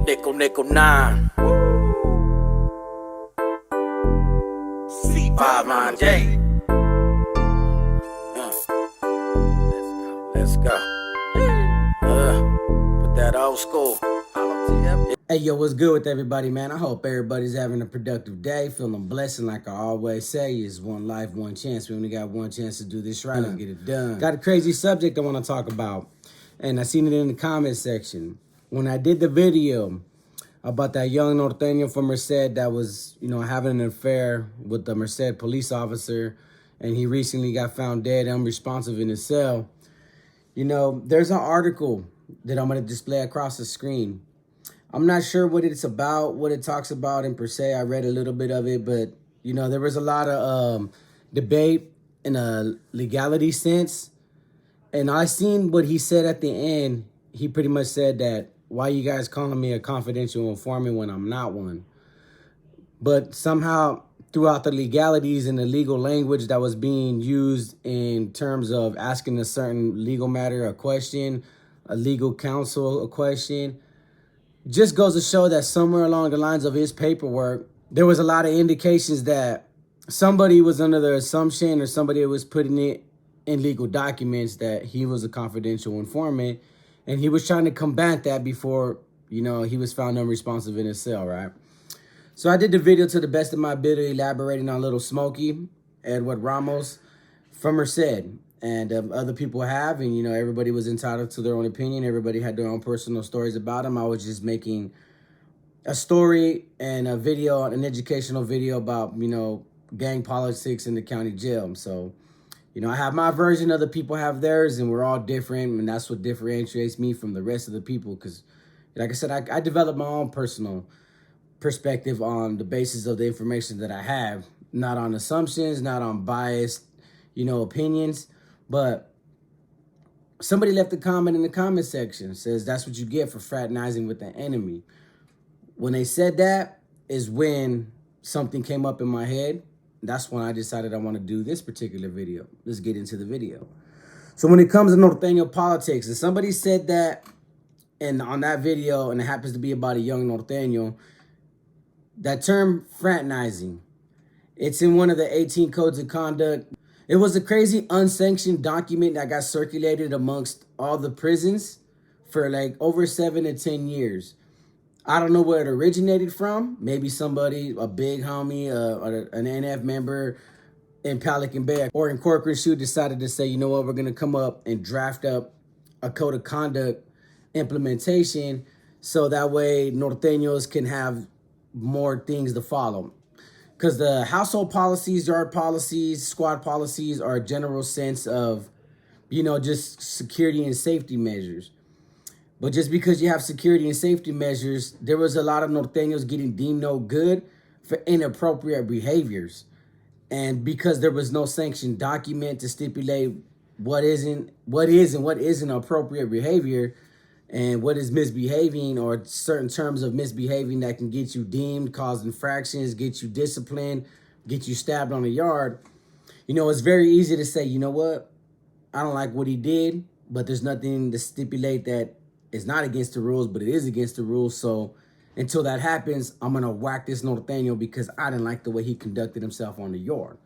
Nickel 9. C5 line J. Let's go. Put that old school. Hey, yo, what's good with everybody, man? I hope everybody's having a productive day, feeling blessed, and like I always say, is one life, one chance. We only got one chance to do this right and get it done. Got a crazy subject I want to talk about, and I seen it in the comment section. When I did the video about that young Norteno from Merced that was, having an affair with the Merced police officer, and he recently got found dead, unresponsive in his cell, there's an article that I'm going to display across the screen. I'm not sure what it's about, what it talks about in per se. I read a little bit of it, but, there was a lot of debate in a legality sense. And I seen what he said at the end. He pretty much said that, why you guys calling me a confidential informant when I'm not one? But somehow throughout the legalities and the legal language that was being used in terms of asking a certain legal matter a question, a legal counsel a question, just goes to show that somewhere along the lines of his paperwork, there was a lot of indications that somebody was under the assumption, or somebody was putting it in legal documents, that he was a confidential informant, and he was trying to combat that before, he was found unresponsive in his cell, right? So I did the video to the best of my ability, elaborating on Little Smokey, Edward Ramos from Merced. And other people have, and, everybody was entitled to their own opinion. Everybody had their own personal stories about him. I was just making a story and a video, an educational video about, gang politics in the county jail. So, I have my version, other people have theirs, and we're all different. And that's what differentiates me from the rest of the people. Because, like I said, I developed my own personal perspective on the basis of the information that I have. Not on assumptions, not on biased, opinions. But somebody left a comment in the comment section, says that's what you get for fraternizing with the enemy. When they said that is when something came up in my head. That's when I decided I want to do this particular video. Let's get into the video. So when it comes to Norteno politics, and somebody said that on that video, and it happens to be about a young Norteno, that term fraternizing, it's in one of the 18 codes of conduct. It was a crazy unsanctioned document that got circulated amongst all the prisons for like over 7 to 10 years. I don't know where it originated from. Maybe somebody, a big homie, an NF member in Pelican Bay or in Corcoran Shoe decided to say, you know what, we're going to come up and draft up a code of conduct implementation so that way Norteños can have more things to follow. Because the household policies, yard policies, squad policies are a general sense of, just security and safety measures. But just because you have security and safety measures, there was a lot of Norteños getting deemed no good for inappropriate behaviors. And because there was no sanctioned document to stipulate what is and what isn't appropriate behavior, and what is misbehaving, or certain terms of misbehaving that can get you deemed, cause infractions, get you disciplined, get you stabbed on the yard. It's very easy to say, you know what, I don't like what he did, but there's nothing to stipulate that it's not against the rules, but it is against the rules. So until that happens, I'm going to whack this Norteno because I didn't like the way he conducted himself on the yard.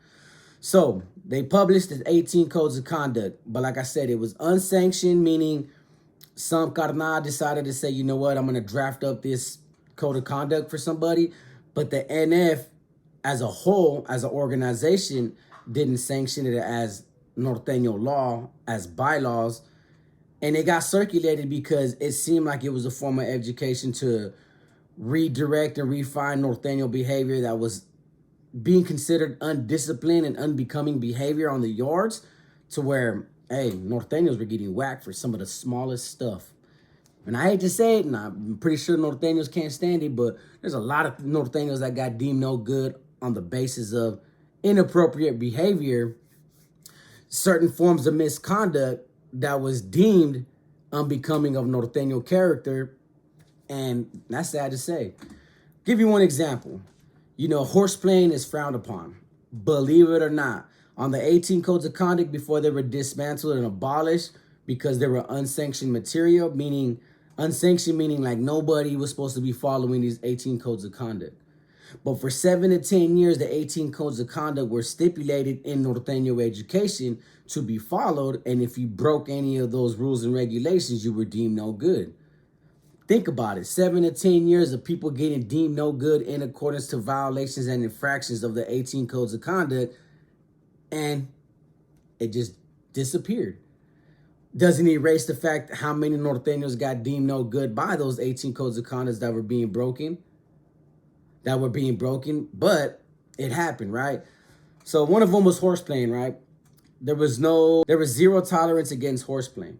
So they published the 18 codes of conduct. But like I said, it was unsanctioned, meaning some carnal decided to say, you know what, I'm going to draft up this code of conduct for somebody. But the NF as a whole, as an organization, didn't sanction it as Norteno law, as bylaws. And it got circulated because it seemed like it was a form of education to redirect and refine Norteno behavior that was being considered undisciplined and unbecoming behavior on the yards, to where, hey, Norteños were getting whacked for some of the smallest stuff. And I hate to say it, and I'm pretty sure Norteños can't stand it, but there's a lot of Norteños that got deemed no good on the basis of inappropriate behavior, certain forms of misconduct that was deemed unbecoming of Norteno character. And that's sad to say. Give you one example. Horseplaying is frowned upon. Believe it or not. On the 18 codes of conduct, before they were dismantled and abolished because they were unsanctioned material, meaning Unsanctioned meaning like nobody was supposed to be following these 18 codes of conduct. But for 7 to 10 years, the 18 codes of conduct were stipulated in Norteno education to be followed. And if you broke any of those rules and regulations, you were deemed no good. Think about it. 7 to 10 years of people getting deemed no good in accordance to violations and infractions of the 18 codes of conduct. And it just disappeared. Doesn't erase the fact how many Norteños got deemed no good by those 18 codes of conduct that were being broken. But it happened, right? So one of them was horseplaying, right? There was zero tolerance against horseplaying.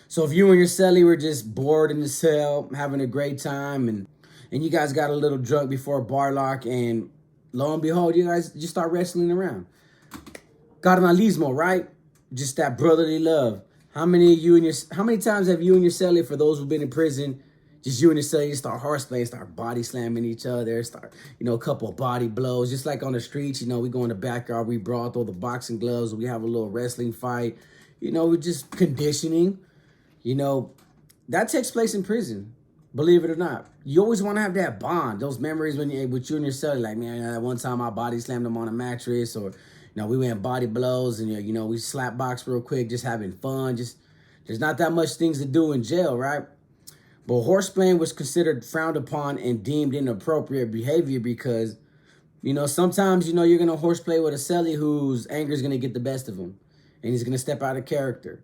So if you and your cellie were just bored in the cell, having a great time, and you guys got a little drunk before a bar lock, and lo and behold, you guys just start wrestling around. Carnalismo, right? Just that brotherly love. How many times have you and your cellie, for those who've been in prison, just you and your cellie start horseplaying, start body slamming each other, start, a couple of body blows, just like on the streets, we go in the backyard, we brawl, throw the boxing gloves, we have a little wrestling fight, we're just conditioning, that takes place in prison, believe it or not. You always want to have that bond, those memories with you and your cellie, like, man, that one time I body slammed him on a mattress, or, we went body blows, and, we slap box real quick, just having fun, there's not that much things to do in jail, right? But horseplaying was considered frowned upon and deemed inappropriate behavior because, sometimes, you're going to horseplay with a cellie whose anger is going to get the best of him. And he's going to step out of character.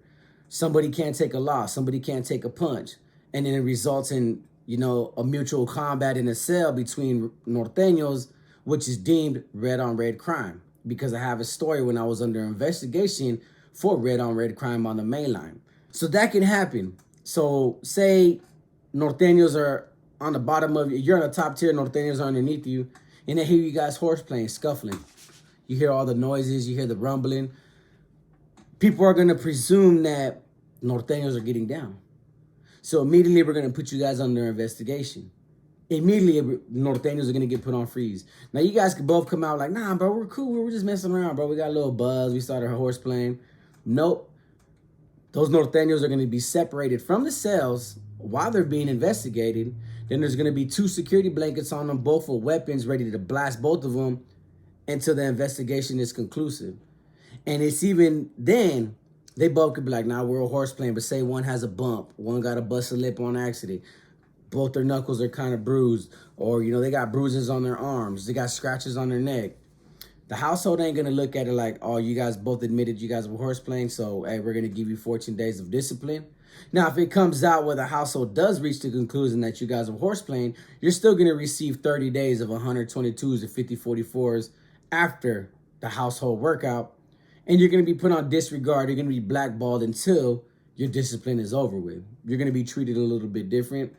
Somebody can't take a loss. Somebody can't take a punch. And then it results in, a mutual combat in a cell between Norteños, which is deemed red-on-red crime. Because I have a story when I was under investigation for red-on-red crime on the main line. So that can happen. So say Norteños are on the bottom of you. You're on the top tier, Norteños are underneath you. And they hear you guys horseplaying, scuffling. You hear all the noises, you hear the rumbling. People are going to presume that Norteños are getting down. So immediately we're going to put you guys under investigation. Immediately Norteños are going to get put on freeze. Now you guys could both come out like, nah, bro, we're cool. We're just messing around, bro. We got a little buzz. We started horseplaying. Nope. Those Norteños are going to be separated from the cells while they're being investigated. Then there's going to be 2 security blankets on them, both with weapons, ready to blast both of them until the investigation is conclusive. And it's even then, they both could be like, nah, we're all horseplaying, but say one has a bump, one got a busted lip on accident, both their knuckles are kind of bruised, or, they got bruises on their arms, they got scratches on their neck. The household ain't going to look at it like, oh, you guys both admitted you guys were horseplaying, so, hey, we're going to give you 14 days of discipline. Now, if it comes out where the household does reach the conclusion that you guys were horseplaying, you're still going to receive 30 days of 122s and 5044s after the household workout, and you're going to be put on disregard. You're going to be blackballed until your discipline is over with. You're going to be treated a little bit different.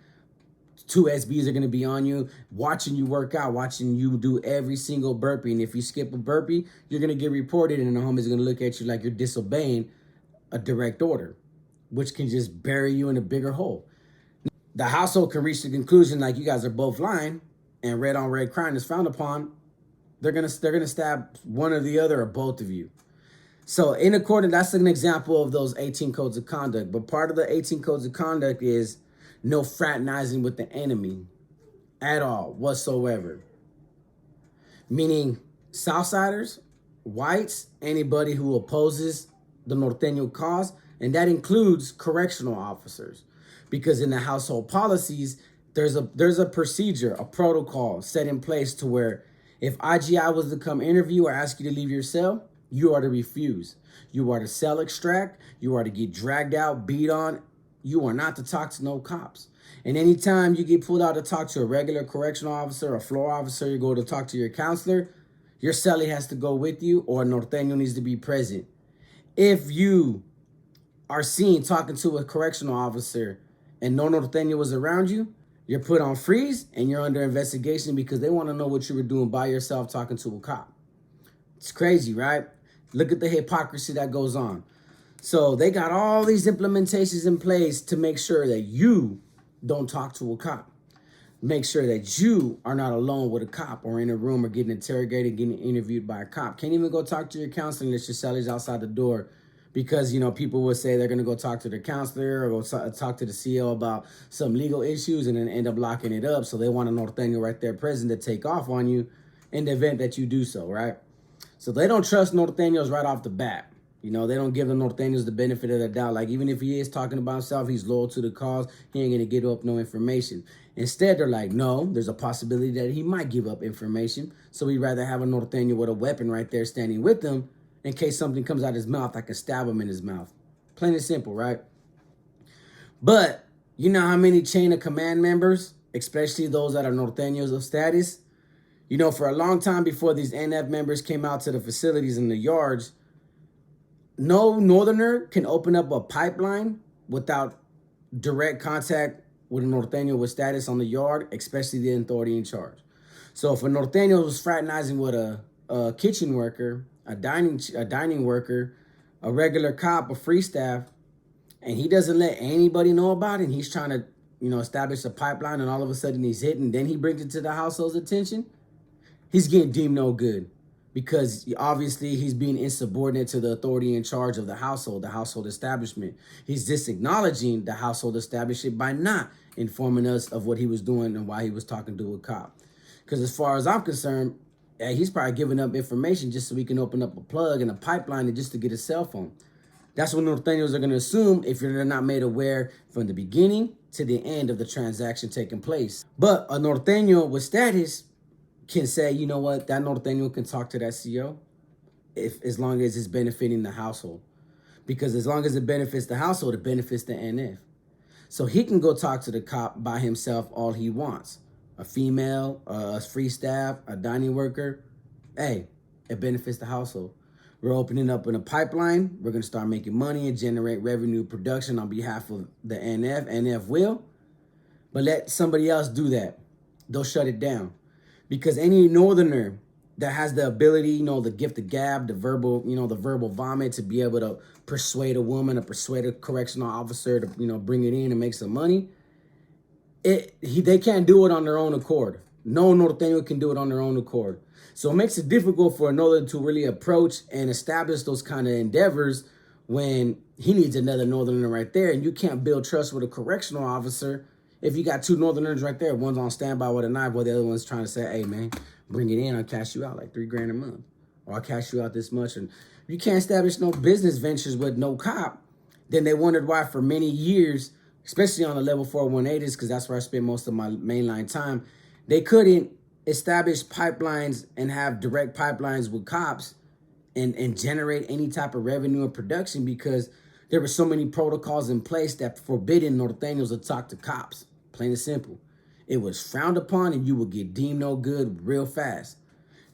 2 SBs are going to be on you, watching you work out, watching you do every single burpee. And if you skip a burpee, you're going to get reported, and the homies are going to look at you like you're disobeying a direct order, which can just bury you in a bigger hole. The household can reach the conclusion like you guys are both lying and red-on-red crime is frowned upon. They're gonna stab one or the other or both of you. So in accordance, that's an example of those 18 codes of conduct. But part of the 18 codes of conduct is no fraternizing with the enemy at all whatsoever. Meaning Southsiders, whites, anybody who opposes the Norteño cause, and that includes correctional officers. Because in the household policies, there's a procedure, a protocol set in place to where if IGI was to come interview or ask you to leave your cell, you are to refuse. You are to cell extract. You are to get dragged out, beat on. You are not to talk to no cops. And anytime you get pulled out to talk to a regular correctional officer, a floor officer, you go to talk to your counselor, your cellie has to go with you, or Norteño needs to be present. If you are seen talking to a correctional officer and no Norteño was around you, you're put on freeze and you're under investigation because they want to know what you were doing by yourself talking to a cop. It's crazy, right? Look at the hypocrisy that goes on. So they got all these implementations in place to make sure that you don't talk to a cop. Make sure that you are not alone with a cop or in a room or getting interrogated, getting interviewed by a cop. Can't even go talk to your counselor unless your cellie's outside the door because, you know, people would say they're going to go talk to their counselor or go talk to the CEO about some legal issues and then end up locking it up. So they want a Norteno right there present to take off on you in the event that you do so, right? So they don't trust Nortenos right off the bat. You know, they don't give the Nortenos the benefit of the doubt. Like, even if he is talking about himself, he's loyal to the cause, he ain't going to give up no information. Instead, they're like, no, there's a possibility that he might give up information. So we'd rather have a Norteno with a weapon right there standing with him in case something comes out of his mouth, I can stab him in his mouth. Plain and simple, right? But you know how many chain of command members, especially those that are Norteños of status, you know, for a long time before these NF members came out to the facilities and the yards, no Northerner can open up a pipeline without direct contact with a Norteño with status on the yard, especially the authority in charge. So if a Norteño was fraternizing with a kitchen worker, a dining worker, a regular cop, a free staff, and he doesn't let anybody know about it, and he's trying to, you know, establish a pipeline, and all of a sudden he's hit, and then he brings it to the household's attention, he's getting deemed no good, because obviously he's being insubordinate to the authority in charge of the household establishment. He's disacknowledging the household establishment by not informing us of what he was doing and why he was talking to a cop. Because as far as I'm concerned, he's probably giving up information just so he can open up a plug and a pipeline and just to get a cell phone. That's what Norteños are going to assume if they're not made aware from the beginning to the end of the transaction taking place. But a Norteño with status can say, you know what, that Norteño can talk to that CEO as long as it's benefiting the household. Because as long as it benefits the household, it benefits the NF. So he can go talk to the cop by himself all he wants. A female, a free staff, a dining worker. Hey, it benefits the household. We're opening up in a pipeline. We're going to start making money and generate revenue production on behalf of the NF. NF will. But let somebody else do that. They'll shut it down. Because any Northerner that has the ability, you know, the gift of gab, the verbal vomit to be able to persuade a woman or persuade a correctional officer to, you know, bring it in and make some money, they can't do it on their own accord. No Norteño can do it on their own accord. So it makes it difficult for a Northerner to really approach and establish those kind of endeavors when he needs another Northerner right there. And you can't build trust with a correctional officer if you got two Northerners right there. One's on standby with a knife while the other one's trying to say, hey, man, bring it in. I'll cash you out like $3,000 a month. Or I'll cash you out this much. And you can't establish no business ventures with no cop. Then they wondered why for many years, especially on the level 418s, because that's where I spent most of my mainline time, they couldn't establish pipelines and have direct pipelines with cops and generate any type of revenue or production because there were so many protocols in place that forbidden Norteños to talk to cops. Plain and simple. It was frowned upon and you would get deemed no good real fast.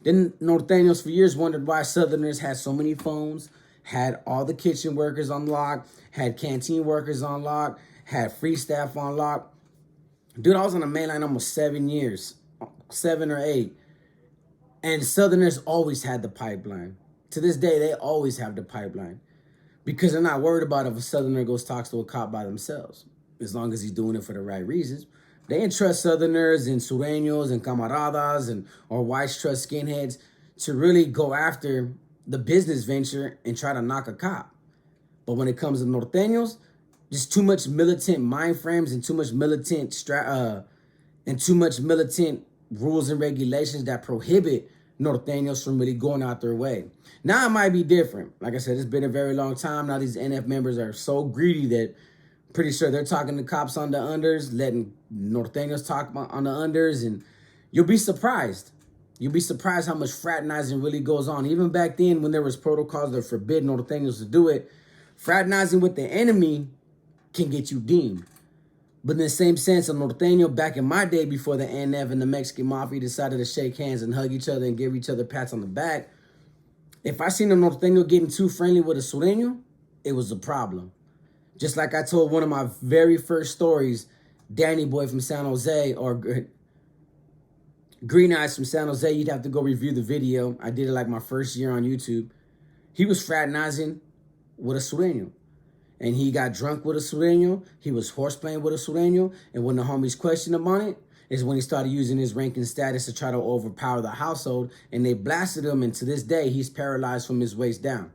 Then Norteños for years wondered why Southerners had so many phones, had all the kitchen workers on lock, had canteen workers on lock, had free staff on lock. Dude, I was on the main line almost 7 years, 7 or 8. And Southerners always had the pipeline. To this day, they always have the pipeline. Because they're not worried about if a Southerner goes talks to a cop by themselves. As long as he's doing it for the right reasons. They entrust Southerners and Sureños and Camaradas or whites trust skinheads to really go after the business venture and try to knock a cop. But when it comes to Norteños, just too much militant mind frames and too much militant rules and regulations that prohibit Norteños from really going out their way. Now it might be different. Like I said, it's been a very long time. Now these NF members are so greedy that pretty sure they're talking to cops on the unders, letting Norteños talk on the unders, and you'll be surprised. You'll be surprised how much fraternizing really goes on. Even back then when there was protocols that forbid Norteños to do it, fraternizing with the enemy can get you deemed. But in the same sense, a Norteño back in my day before the NF and the Mexican Mafia decided to shake hands and hug each other and give each other pats on the back, if I seen a Norteño getting too friendly with a Sureño, it was a problem. Just like I told one of my very first stories, Danny Boy from San Jose, or Green Eyes from San Jose, you'd have to go review the video. I did it like my first year on YouTube. He was fraternizing with a Sureño. And he got drunk with a Sureño. He was horseplaying with a Sureño. And when the homies questioned him on it, is when he started using his rank and status to try to overpower the household. And they blasted him. And to this day, he's paralyzed from his waist down.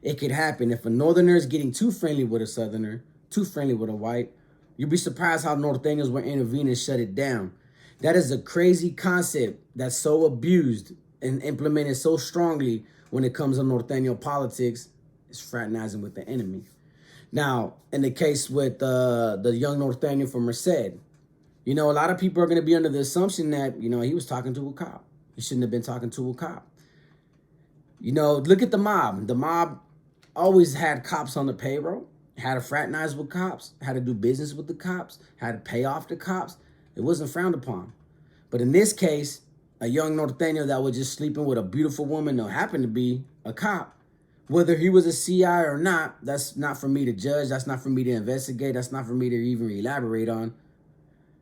it could happen. If a northerner is getting too friendly with a southerner, too friendly with a white, you'd be surprised how Nortenos will intervene and shut it down. That is a crazy concept that's so abused and implemented so strongly when it comes to Norteño politics. It's fraternizing with the enemy. Now, in the case with the young Norteño from Merced, you know, a lot of people are going to be under the assumption that, you know, he was talking to a cop. He shouldn't have been talking to a cop. You know, look at the mob. The mob always had cops on the payroll, had to fraternize with cops, had to do business with the cops, had to pay off the cops. It wasn't frowned upon. But in this case, a young Norteño that was just sleeping with a beautiful woman that happened to be a cop, whether he was a CI or not, that's not for me to judge. That's not for me to investigate. That's not for me to even elaborate on.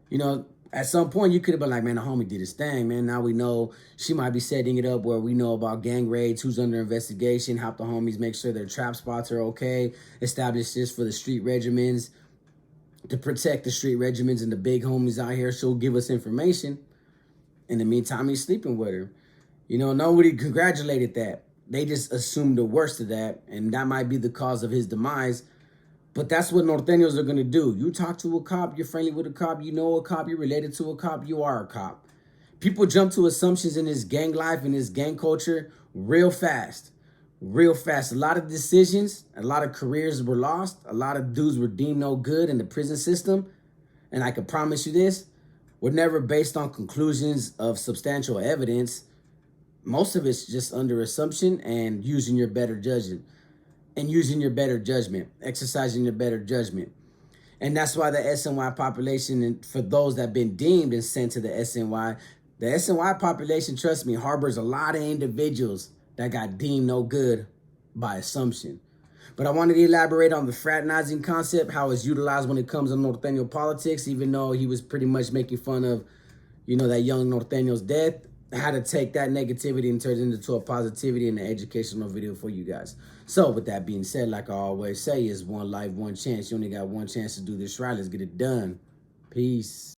You know, at some point you could have been like, man, the homie did his thing, man. Now we know she might be setting it up where we know about gang raids, who's under investigation, help the homies make sure their trap spots are okay, establish this for the street regiments, to protect the street regiments and the big homies out here. She'll give us information. In the meantime, he's sleeping with her. You know, nobody congratulated that. They just assumed the worst of that, and that might be the cause of his demise. But that's what Norteños are going to do. You talk to a cop, you're friendly with a cop, you know a cop, you're related to a cop, you are a cop. People jump to assumptions in this gang life and this gang culture real fast. Real fast. A lot of decisions, a lot of careers were lost. A lot of dudes were deemed no good in the prison system. And I can promise you this, were never based on conclusions of substantial evidence. Most of it's just under assumption and using your better judgment. Exercising your better judgment. And that's why the SNY population, and for those that have been deemed and sent to the SNY population, trust me, harbors a lot of individuals that got deemed no good by assumption. But I wanted to elaborate on the fraternizing concept, how it's utilized when it comes to Norteño politics, even though he was pretty much making fun of, you know, that young Norteño's death. How to take that negativity and turn it into a positivity and an educational video for you guys. So with that being said, like I always say, is one life, one chance. You only got one chance to do this right. Let's get it done. Peace.